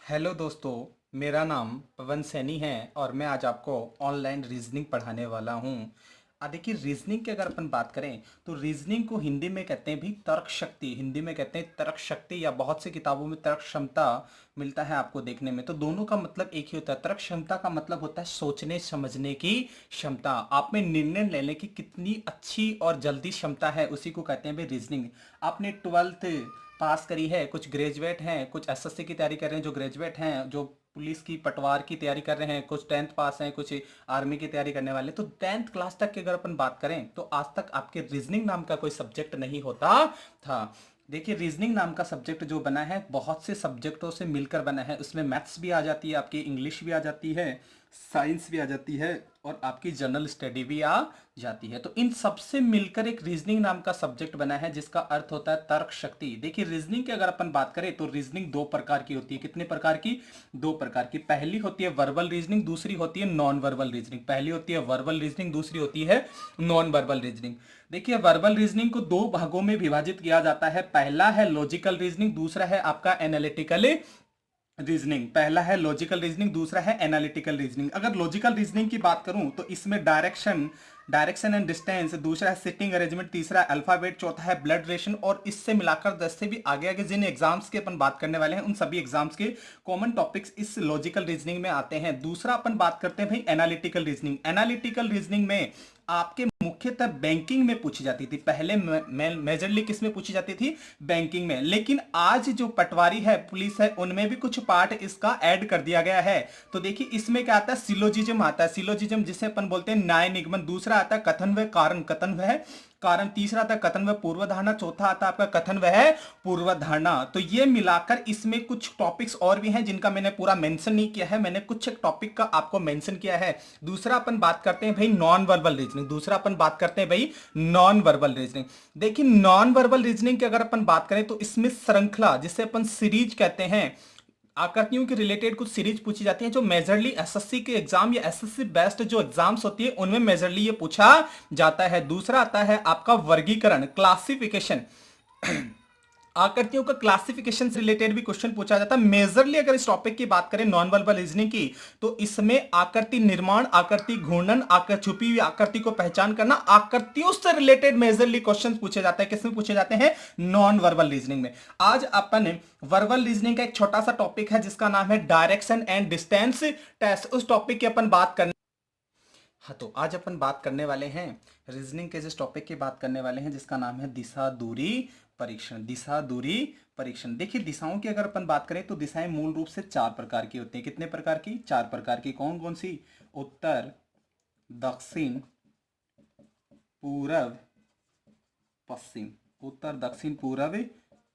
Hello दोस्तों। मेरा नाम पवन सैनी है और मैं आज आपको ऑनलाइन रीजनिंग पढ़ाने वाला हूँ। देखिए, रीजनिंग की अगर अपन बात करें तो रीजनिंग को हिंदी में कहते हैं भी तर्क शक्ति। हिंदी में कहते हैं तर्क शक्ति, या बहुत सी किताबों में तर्क क्षमता मिलता है आपको देखने में। तो दोनों का मतलब एक ही होता है। तर्क क्षमता का मतलब होता है सोचने समझने की क्षमता, आप में निर्णय लेने की कितनी अच्छी और जल्दी क्षमता है, उसी को कहते हैं भाई रीजनिंग। आपने ट्वेल्थ पास करी है, कुछ ग्रेजुएट हैं, कुछ एसएससी की तैयारी कर रहे हैं जो ग्रेजुएट हैं, जो पुलिस की पटवार की तैयारी कर रहे हैं, कुछ टेंथ पास हैं, कुछ आर्मी की तैयारी करने वाले। तो टेंथ क्लास तक की अगर अपन बात करें तो आज तक आपके रीजनिंग नाम का कोई सब्जेक्ट नहीं होता था। देखिए, रीजनिंग नाम का सब्जेक्ट जो बना है बहुत से सब्जेक्टों से मिलकर बना है। उसमें मैथ्स भी आ जाती है, आपकी इंग्लिश भी आ जाती है, साइंस भी आ जाती है और आपकी जनरल स्टडी भी आ जाती है। तो इन सबसे मिलकर एक रीजनिंग नाम का सब्जेक्ट बना है जिसका अर्थ होता है तर्क शक्ति। देखिए, रीजनिंग की अगर अपन बात करें तो रीजनिंग दो प्रकार की होती है। कितने प्रकार की? दो प्रकार की। पहली होती है वर्बल रीजनिंग, दूसरी होती है नॉन वर्बल रीजनिंग। पहली होती है वर्बल रीजनिंग, दूसरी होती है नॉन वर्बल रीजनिंग। देखिए, वर्बल रीजनिंग को दो भागों में विभाजित किया जाता है। पहला है लॉजिकल रीजनिंग, दूसरा है आपका एनालिटिकल रीजनिंग। पहला है लॉजिकल रीजनिंग, दूसरा है एनालिटिकल रीजनिंग। अगर लॉजिकल रीजनिंग की बात करूं तो इसमें डायरेक्शन एंड डिस्टेंस, दूसरा है सिटिंग अरेंजमेंट, तीसरा है अल्फाबेट, चौथा है ब्लड रेशन। और इससे मिलाकर 10 से भी आगे आगे जिन एग्जाम्स के अपन बात करने वाले हैं उन सभी एग्जाम्स के कॉमन टॉपिक्स इस लॉजिकल रीजनिंग में आते हैं। दूसरा अपन बात करते हैं भाई एनालिटिकल रीजनिंग। एनालिटिकल रीजनिंग में आपके मुख्यतः बैंकिंग में पूछी जाती थी। पहले मेजरली किस में पूछी जाती थी? बैंकिंग में। लेकिन आज जो पटवारी है, पुलिस है, उनमें भी कुछ पार्ट इसका ऐड कर दिया गया है। तो देखिए, इसमें क्या आता है? सिलोजिज्म आता है। सिलोजिज्म जिसे अपन बोलते हैं न्याय निगमन। दूसरा आता है कथन व कारण, कथन व कारण। तीसरा आता है कथन व पूर्वधारणा। चौथा आता है आपका कथन व पूर्वधारणा। तो ये मिलाकर इसमें कुछ टॉपिक्स और भी हैं जिनका मैंने पूरा मेंशन नहीं किया है, मैंने कुछ एक टॉपिक का आपको मेंशन किया है। दूसरा अपन बात करते हैं भाई नॉन वर्बल रीजनिंग। दूसरा अपन बात करते हैं भाई नॉन वर्बल रीजनिंग। देखिए, नॉन वर्बल रीजनिंग की अगर अपन बात करें तो इसमें श्रृंखला, जिसे अपन सीरीज कहते हैं, आकृतियों के रिलेटेड कुछ सीरीज पूछी जाती है जो मेजरली एसएससी के एग्जाम या एसएससी बेस्ड जो एग्जाम्स होती है उनमें मेजरली ये पूछा जाता है। दूसरा आता है आपका वर्गीकरण, क्लासिफिकेशन। आकृतियों का क्लासिफिकेशन से रिलेटेड भी क्वेश्चन पूछा जाता है। मेजरली अगर इस टॉपिक की बात करें नॉन वर्बल रीजनिंग की, तो इसमें आकृति निर्माण, आकृति घूर्णन, छुपी हुई आकृति को पहचान करना, आकृतियों से रिलेटेड मेजरली क्वेश्चन पूछे जाते हैं। किसमें पूछे जाते हैं? नॉन वर्बल रीजनिंग में। आज अपन वर्बल रीजनिंग का एक छोटा सा टॉपिक है जिसका नाम है डायरेक्शन एंड डिस्टेंस टेस्ट, उस टॉपिक की अपन बात करने। हाँ, तो आज अपन बात करने वाले हैं रीजनिंग के जिस टॉपिक की बात करने वाले हैं जिसका नाम है दिशा दूरी परीक्षण। दिशा दूरी परीक्षण। देखिए, दिशाओं की अगर अपन बात करें तो दिशाएं मूल रूप से चार प्रकार की होती हैं। कितने प्रकार की? चार प्रकार की। कौन कौन सी? उत्तर, दक्षिण, पूरब, पश्चिम। उत्तर, दक्षिण, पूरब,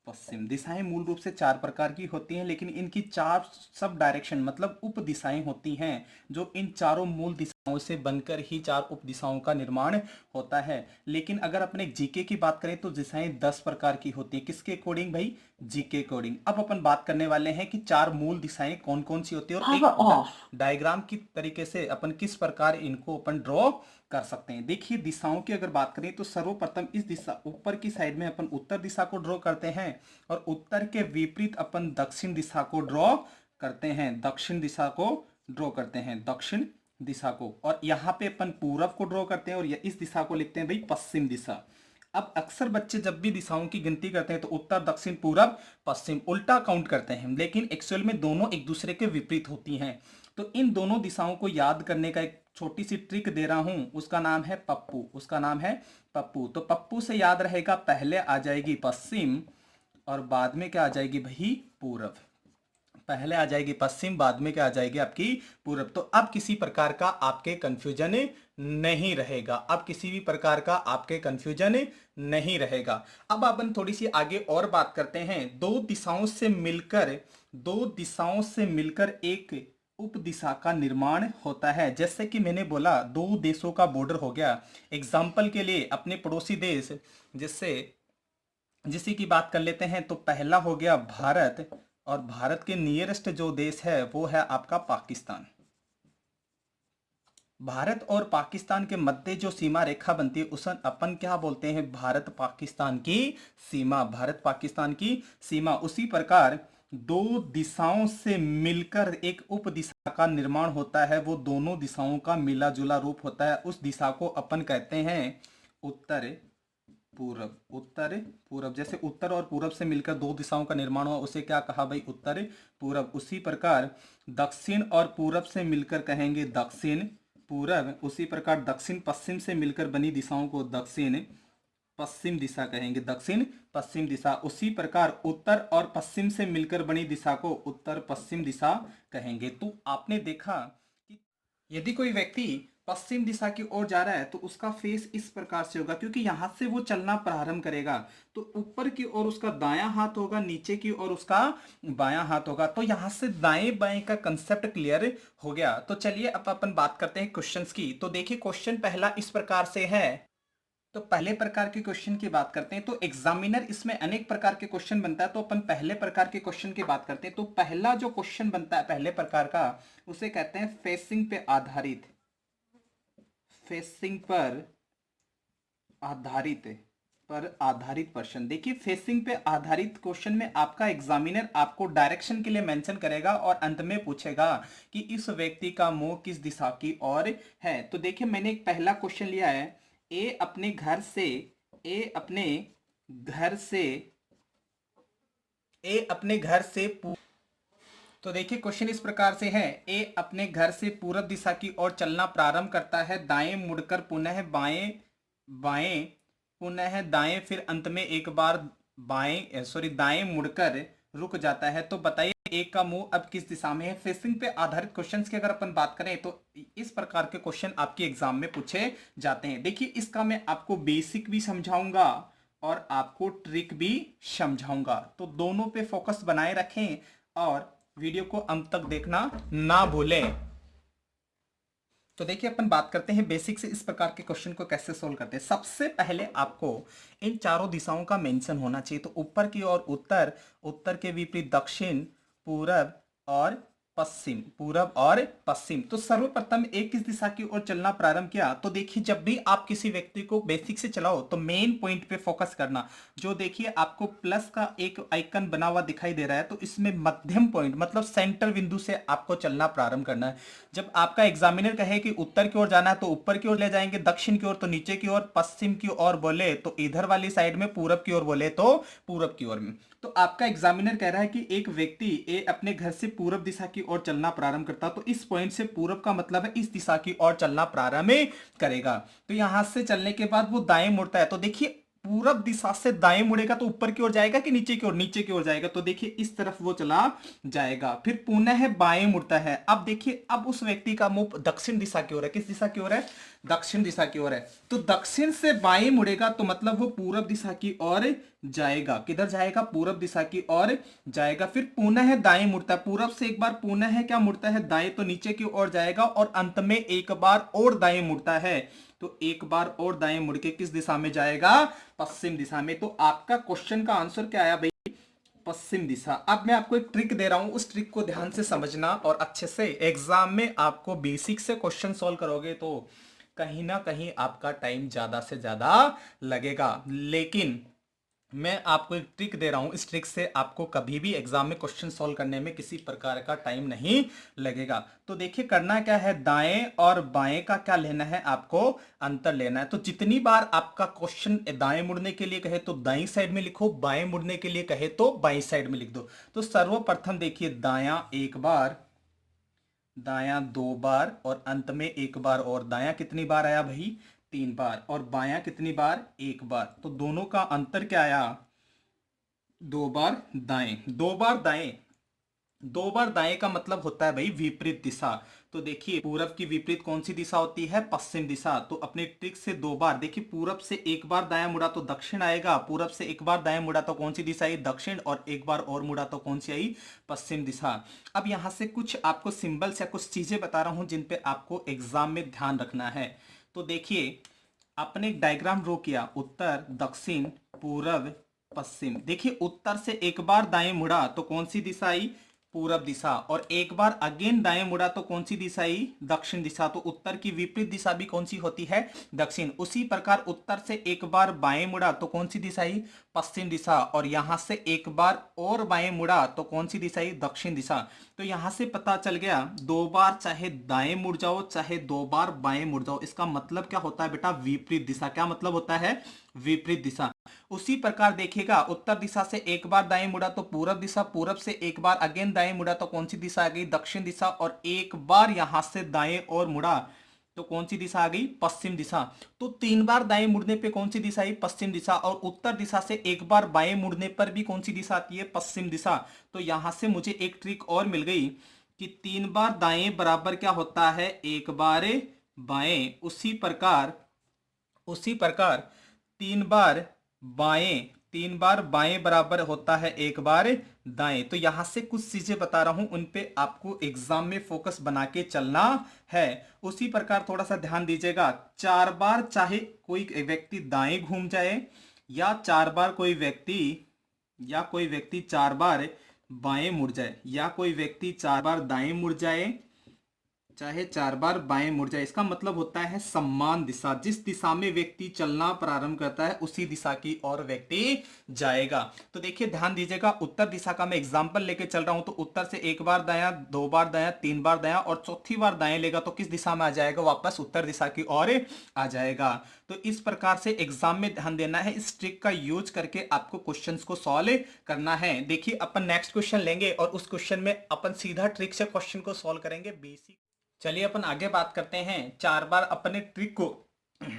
पश्चिम। दिशाएं मूल रूप से चार प्रकार की होती हैं, लेकिन इनकी चार सब डायरेक्शन मतलब उप दिशाएं होती हैं जो इन चारों मूल दिशाओं से बनकर ही चार उप दिशाओं का निर्माण होता है। लेकिन अगर अपने जीके की बात करें तो दिशाएं 10 प्रकार की होती हैं। किसके अकॉर्डिंग भाई? GK according. अब अपन बात करने वाले हैं कि चार मूल दिशाएं कौन कौन सी होती है और Power एक off. डायग्राम की तरीके से अपन किस प्रकार इनको अपन ड्रॉ कर सकते हैं। देखिए, दिशाओं की अगर बात करें तो सर्वप्रथम इस दिशा ऊपर की साइड में अपन उत्तर दिशा को ड्रॉ करते हैं और उत्तर के विपरीत अपन दक्षिण दिशा को ड्रॉ करते हैं। दक्षिण दिशा को ड्रॉ करते हैं, दक्षिण दिशा को। और यहाँ पे अपन पूरब को ड्रॉ करते हैं और इस दिशा को लिखते हैं भाई पश्चिम दिशा। अब अक्सर बच्चे जब भी दिशाओं की गिनती करते हैं तो उत्तर, दक्षिण, पूरब, पश्चिम उल्टा काउंट करते हैं, लेकिन एक्चुअल में दोनों एक दूसरे के विपरीत होती हैं। तो इन दोनों दिशाओं को याद करने का एक छोटी सी ट्रिक दे रहा हूं, उसका नाम है पप्पू। उसका नाम है पप्पू। तो पप्पू से याद रहेगा, पहले आ जाएगी पश्चिम और बाद में क्या आ जाएगी भाई? पूरब। पहले आ जाएगी पश्चिम, बाद में क्या आ जाएगी आपकी? पूरब। तो अब किसी प्रकार का आपके कंफ्यूजन नहीं रहेगा। अब किसी भी प्रकार का आपके कंफ्यूजन नहीं रहेगा। अब अपन थोड़ी सी आगे और बात करते हैं। दो दिशाओं से मिलकर एक उप दिशा का निर्माण होता है। जैसे कि मैंने बोला, दो देशों का बॉर्डर हो गया। एग्जाम्पल के लिए अपने पड़ोसी देश जिससे जिसी की बात कर लेते हैं तो पहला हो गया भारत, और भारत के नियरेस्ट जो देश है वो है आपका पाकिस्तान। भारत और पाकिस्तान के मध्य जो सीमा रेखा बनती है उसे अपन क्या बोलते हैं? भारत पाकिस्तान की सीमा। भारत पाकिस्तान की सीमा। उसी प्रकार दो दिशाओं से मिलकर एक उप दिशा का निर्माण होता है, वो दोनों दिशाओं का मिला जुला रूप होता है, उस दिशा को अपन कहते हैं उत्तर पूरब। उत्तर पूरब, जैसे उत्तर और पूरब से मिलकर दो दिशाओं का निर्माण हुआ, उसे क्या कहा भाई? उत्तर पूरब। उसी प्रकार दक्षिण और पूरब से मिलकर कहेंगे दक्षिण पूरब। उसी प्रकार दक्षिण पश्चिम से मिलकर बनी दिशाओं को दक्षिण पश्चिम दिशा कहेंगे, दक्षिण पश्चिम दिशा। उसी प्रकार उत्तर और पश्चिम से मिलकर बनी दिशा को उत्तर पश्चिम दिशा कहेंगे। तो आपने देखा कि यदि कोई व्यक्ति पश्चिम दिशा की ओर जा रहा है तो उसका फेस इस प्रकार से होगा, क्योंकि यहां से वो चलना प्रारंभ करेगा तो ऊपर की ओर उसका दायां हाथ होगा, नीचे की ओर उसका बायां हाथ होगा। तो यहां से दाएं बाएं का कंसेप्ट क्लियर हो गया। तो चलिए अब अपन बात करते हैं क्वेश्चंस की। तो देखिए क्वेश्चन पहला इस प्रकार से है। तो पहले प्रकार के क्वेश्चन की बात करते हैं। तो एग्जामिनर इसमें अनेक प्रकार के क्वेश्चन बनता है, तो अपन पहले प्रकार के क्वेश्चन की बात करते हैं। तो पहला जो क्वेश्चन बनता है पहले प्रकार का, उसे कहते हैं फेसिंग पे आधारित। फेसिंग पर आधारित प्रश्न। देखिए फेसिंग पे आधारित क्वेश्चन में आपका एग्जामिनर आपको डायरेक्शन के लिए मेंशन करेगा और अंत में पूछेगा कि इस व्यक्ति का मुंह किस दिशा की ओर है। तो देखिए मैंने एक पहला क्वेश्चन लिया है, ए अपने घर से ए अपने घर से तो देखिए क्वेश्चन इस प्रकार से है, ए अपने घर से पूरब दिशा की ओर चलना प्रारंभ करता है, दाएं मुड़कर पुनः बाएं, बाएं पुनः दाएं, फिर अंत में एक बार दाएं मुड़कर रुक जाता है। तो बताइए ए का मुंह अब किस दिशा में है? फेसिंग पे आधारित क्वेश्चंस की अगर अपन बात करें तो इस प्रकार के क्वेश्चन आपके एग्जाम में पूछे जाते हैं। देखिए इसका मैं आपको बेसिक भी समझाऊंगा और आपको ट्रिक भी समझाऊंगा, तो दोनों पे फोकस बनाए रखें और वीडियो को अंत तक देखना ना भूलें। तो देखिए अपन बात करते हैं बेसिक से इस प्रकार के क्वेश्चन को कैसे सोल्व करते हैं। सबसे पहले आपको इन चारों दिशाओं का मेंशन होना चाहिए। तो ऊपर की ओर उत्तर, उत्तर के विपरीत दक्षिण, पूरब और पश्चिम, पूरब और पश्चिम। तो सर्वप्रथम एक किस दिशा की ओर चलना प्रारंभ किया? तो देखिए जब भी आप किसी व्यक्ति को बेसिक से चलाओ तो मेन पॉइंट पे फोकस करना। जो देखिए आपको प्लस का एक आइकन बना हुआ दिखाई दे रहा है, तो इसमें मध्यम पॉइंट मतलब सेंटर बिंदु से आपको चलना प्रारंभ करना है। जब आपका एग्जामिनर कहे कि उत्तर की ओर जाना है तो ऊपर की ओर ले जाएंगे, दक्षिण की ओर तो नीचे की ओर, पश्चिम की ओर बोले तो इधर वाली साइड में, पूरब की ओर बोले तो पूरब की ओर में। तो आपका एग्जामिनर कह रहा है कि एक व्यक्ति ए अपने घर से पूरब दिशा की ओर चलना प्रारंभ करता, तो इस पॉइंट से पूरब का मतलब है इस दिशा की ओर चलना प्रारंभ करेगा। तो यहां से चलने के बाद वो दाएं मुड़ता है। तो देखिए पूरब दिशा से दाएं मुड़ेगा तो ऊपर की ओर जाएगा कि नीचे की ओर? नीचे की ओर जाएगा। तो देखिए इस तरफ वो चला जाएगा। फिर पुनः बाएं मुड़ता है। अब देखिए अब उस व्यक्ति का मुंह दक्षिण दिशा की ओर है। किस दिशा की ओर है? दक्षिण दिशा की ओर है। तो दक्षिण से बाएं मुड़ेगा तो मतलब वो पूरब दिशा की ओर जाएगा। किधर जाएगा? पूरब दिशा की ओर जाएगा। फिर पुनः दाएं मुड़ता है। पूरब से एक बार पुनः क्या मुड़ता है? दाएं, तो नीचे की ओर जाएगा और अंत में एक बार और दाएं मुड़ता है। तो एक बार और दाएं मुड़ के किस दिशा में जाएगा? पश्चिम दिशा में। तो आपका क्वेश्चन का आंसर क्या आया भाई? पश्चिम दिशा। अब मैं आपको एक ट्रिक दे रहा हूं, उस ट्रिक को ध्यान से समझना और अच्छे से एग्जाम में आपको बेसिक से क्वेश्चन सॉल्व करोगे तो कहीं ना कहीं आपका टाइम ज्यादा से ज्यादा लगेगा। लेकिन मैं आपको एक ट्रिक दे रहा हूं, इस ट्रिक से आपको कभी भी एग्जाम में क्वेश्चन सॉल्व करने में किसी प्रकार का टाइम नहीं लगेगा। तो देखिए करना क्या है, दाएं और बाएं का क्या लेना है आपको? अंतर लेना है। तो जितनी बार आपका क्वेश्चन दाएं मुड़ने के लिए कहे तो दाईं साइड में लिखो, बाएं मुड़ने के लिए कहे तो बाईं साइड में लिख दो। तो सर्वप्रथम देखिए दायां एक बार, दायां दो बार और अंत में एक बार और। दायां कितनी बार आया भाई? 3 बार। और बायां कितनी बार? 1 बार। तो दोनों का अंतर क्या आया? 2 बार दाएं। 2 बार दाएं, 2 बार दाएं का मतलब होता है भाई विपरीत दिशा। तो देखिए पूरब की विपरीत कौन सी दिशा होती है? पश्चिम दिशा। तो अपने ट्रिक से 2 बार, देखिए पूरब से एक बार दायां मुड़ा तो दक्षिण आएगा, पूरब से एक बार दायां मुड़ा तो कौन सी दिशा आई? दक्षिण, और एक बार और मुड़ा तो कौन सी आई? पश्चिम दिशा। अब यहां से कुछ आपको सिंबल्स या कुछ चीजें बता रहा हूं जिन पे आपको एग्जाम में ध्यान रखना है। तो देखिए आपने एक डायग्राम ड्रॉ किया, उत्तर, दक्षिण, पूरब, पश्चिम। देखिए उत्तर से एक बार दाएं मुड़ा तो कौन सी दिशा आई? पूरब दिशा, और एक बार अगेन दाएं मुड़ा तो कौन सी दिशा आई? दक्षिण दिशा। तो उत्तर की विपरीत दिशा भी कौन सी होती है? दक्षिण। उसी प्रकार उत्तर से एक बार बाएं मुड़ा तो कौन सी दिशा आई? पश्चिम दिशा। और यहां से एक बार और बाएं मुड़ा तो कौन सी दिशा आई? दक्षिण दिशा। तो यहां से पता चल गया, दो बार चाहे दाएं मुड़ जाओ चाहे दो बार बाएं मुड़ जाओ, इसका मतलब क्या होता है बेटा? विपरीत दिशा। क्या मतलब होता है? विपरीत दिशा। उसी प्रकार देखिएगा, उत्तर दिशा से एक बार दाएं मुड़ा तो पूरब दिशा, पूरब से एक बार अगेन दाएं मुड़ा तो कौन सी दिशा आ गई? दक्षिण दिशा। और एक बार यहां से दाएं और मुड़ा तो कौन सी दिशा आ गई? पश्चिम दिशा। तो तीन बार दाएं मुड़ने पे कौन सी दिशा आई? पश्चिम दिशा। और उत्तर दिशा से एक बार बाएं मुड़ने पर भी कौन सी दिशा आती है? पश्चिम दिशा। तो यहां से मुझे एक ट्रिक और मिल गई कि तीन बार दाएं बराबर क्या होता है? एक बार बाएं। उसी प्रकार तीन बार बाएं बराबर होता है एक बार दाएं। तो यहां से कुछ चीजें बता रहा हूं, उन पे आपको एग्जाम में फोकस बना के चलना है। उसी प्रकार थोड़ा सा ध्यान दीजिएगा, चार बार चाहे कोई व्यक्ति दाएं घूम जाए या कोई व्यक्ति चार बार बाएं मुड़ जाए, या कोई व्यक्ति चार बार दाएं मुड़ जाए चाहे चार बार बाएं मुड़ जाए, इसका मतलब होता है समान दिशा। जिस दिशा में व्यक्ति चलना प्रारंभ करता है उसी दिशा की ओर व्यक्ति जाएगा। तो देखिए ध्यान दीजिएगा, उत्तर दिशा का मैं एग्जांपल लेके चल रहा हूं, तो उत्तर से एक बार दायां, दो बार दायां, तीन बार दायां और चौथी बार दाएं लेगा तो किस दिशा में आ जाएगा? वापस उत्तर दिशा की ओर आ जाएगा। तो इस प्रकार से एग्जाम में ध्यान देना है, इस ट्रिक का यूज करके आपको क्वेश्चंस को सॉल्व करना है। देखिए अपन नेक्स्ट क्वेश्चन लेंगे और उस क्वेश्चन में अपन सीधा ट्रिक से क्वेश्चन को सॉल्व करेंगे, बेसिक। चलिए अपन आगे बात करते हैं। चार बार अपने ट्रिक को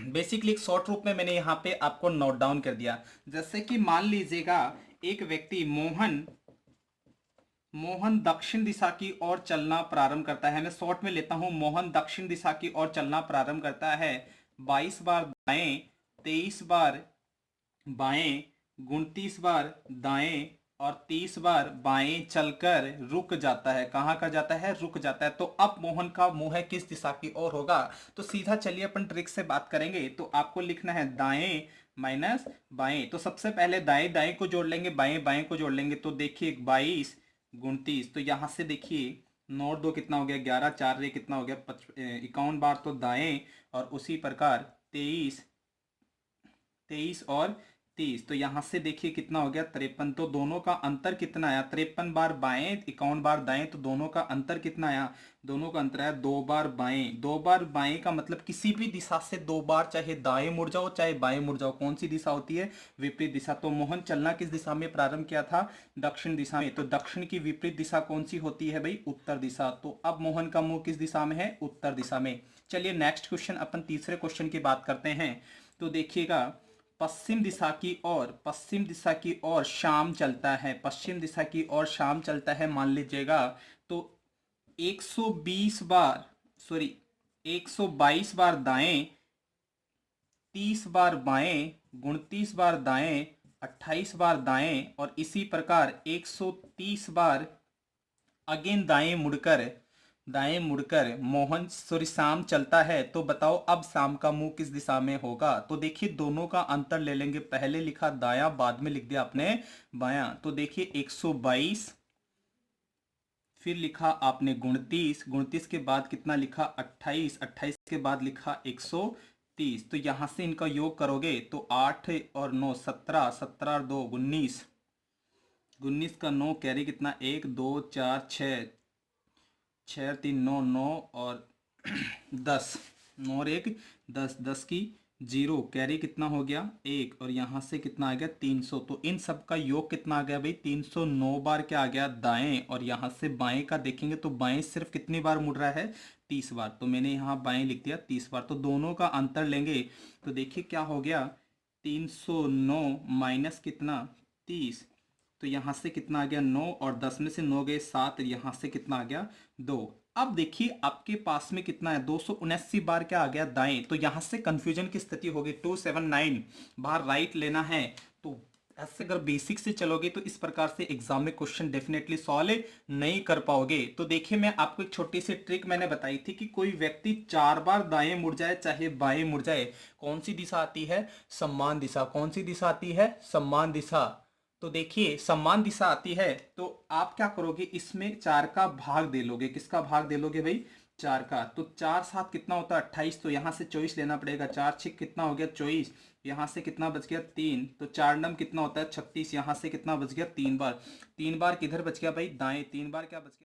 बेसिकली एक शॉर्ट रूप में मैंने यहाँ पे आपको नोट डाउन कर दिया। जैसे कि मान लीजिएगा एक व्यक्ति मोहन दक्षिण दिशा की ओर चलना प्रारंभ करता है। मैं शॉर्ट में लेता हूं, मोहन दक्षिण दिशा की ओर चलना प्रारंभ करता है। 22 बार दाएं, 23 बार बाएं, 29 बार दाएं और 30 बार बाएं चलकर रुक जाता है। कहां का जाता है? रुक जाता है। तो अब मोहन का मुंह किस दिशा की ओर होगा? तो सीधा चलिए अपन ट्रिक से बात करेंगे। तो आपको लिखना है दाएं माइनस बाएं। तो सबसे पहले दाएं दाएं को जोड़ लेंगे, बाएं बाएं को जोड़ लेंगे। तो देखिए 22 29, तो यहां से देखिए 9 2 कितना हो गया? 11, 4 रे कितना हो गया? 51 बार तो दाएं, और उसी प्रकार 23 और 30, तो यहां से देखिए कितना हो गया? 53। तो दोनों का अंतर कितना आया? 53 बार बाएं, 51 बार दाएं, तो दोनों का अंतर कितना आया? दोनों का अंतर आया 2 बार बाएं। 2 बार बाएं का मतलब किसी भी दिशा से दो बार चाहे दाएं मुड़ जाओ चाहे बाएं मुड़ जाओ, कौन सी दिशा होती है? विपरीत दिशा। तो मोहन चलना किस दिशा में प्रारंभ किया था? दक्षिण दिशा में। तो दक्षिण की विपरीत दिशा कौन सी होती है भाई? उत्तर दिशा। तो अब मोहन का मुंह किस दिशा में है? उत्तर दिशा में। चलिए नेक्स्ट क्वेश्चन, अपन तीसरे क्वेश्चन की बात करते हैं। तो देखिएगा, पश्चिम दिशा की ओर शाम चलता है, पश्चिम दिशा की ओर शाम चलता है मान लीजिएगा। तो 122 बार दाएं, 30 बार बाएं, 29 बार दाएं, 28 बार दाएं और इसी प्रकार 130 बार अगेन दाएं मुड़कर मोहन शाम चलता है। तो बताओ अब शाम का मुंह किस दिशा में होगा? तो देखिए दोनों का अंतर ले लेंगे, पहले लिखा दायां, बाद में लिख दिया आपने बायां। तो देखिए 122, फिर लिखा आपने 29 के बाद कितना लिखा? 28 के बाद लिखा 130। तो यहां से इनका योग करोगे तो 8 और 9 17, 17 और 2 19, 19 का 9 कैरी कितना? 1 2 4 6, 6 3 9 9 और 10, 9 और 1 10, 10 की 0 कैरी कितना हो गया? 1, और यहाँ से कितना आ गया? 300। तो इन सब का योग कितना आ गया भाई? 309 बार क्या आ गया? दाएं। और यहाँ से बाएं का देखेंगे तो बाएं सिर्फ कितनी बार मुड़ रहा है? 30 बार। तो मैंने यहाँ बाएं लिख दिया 30 बार। तो दोनों का अंतर लेंगे तो देखिए क्या हो गया? 309 माइनस कितना? 30। तो यहां से कितना आ गया? 9, और 10 में से 9 गए 7, यहां से कितना आ गया? 2। अब देखिए आपके पास में कितना है? 279 बार क्या आ गया? दाएं। तो यहां से कंफ्यूजन की स्थिति होगी, 279 बार राइट लेना है। तो ऐसे अगर बेसिक से चलोगे तो इस प्रकार से एग्जाम में क्वेश्चन डेफिनेटली सॉल्व नहीं कर पाओगे। तो देखिए मैं आपको एक छोटी सी ट्रिक मैंने बताई थी कि कोई व्यक्ति 4 बार दाएं मुड़ जाए चाहे बाएं मुड़ जाए, कौन सी दिशा आती है? समान दिशा। कौन सी दिशा आती है? समान दिशा। तो देखिए सम्मान दिशा आती है तो आप क्या करोगे, इसमें 4 का भाग दे लोगे। किसका भाग दे लोगे भाई? 4 का। तो 4 7 कितना होता है? 28। तो यहाँ से 24 लेना पड़ेगा। 4 6 कितना हो गया? 24। यहाँ से कितना बच गया? 3। तो 4 नम कितना होता है? 36। यहाँ से कितना बच गया? 3 बार। 3 बार किधर बच गया भाई? दाएं। 3 बार क्या बच गया?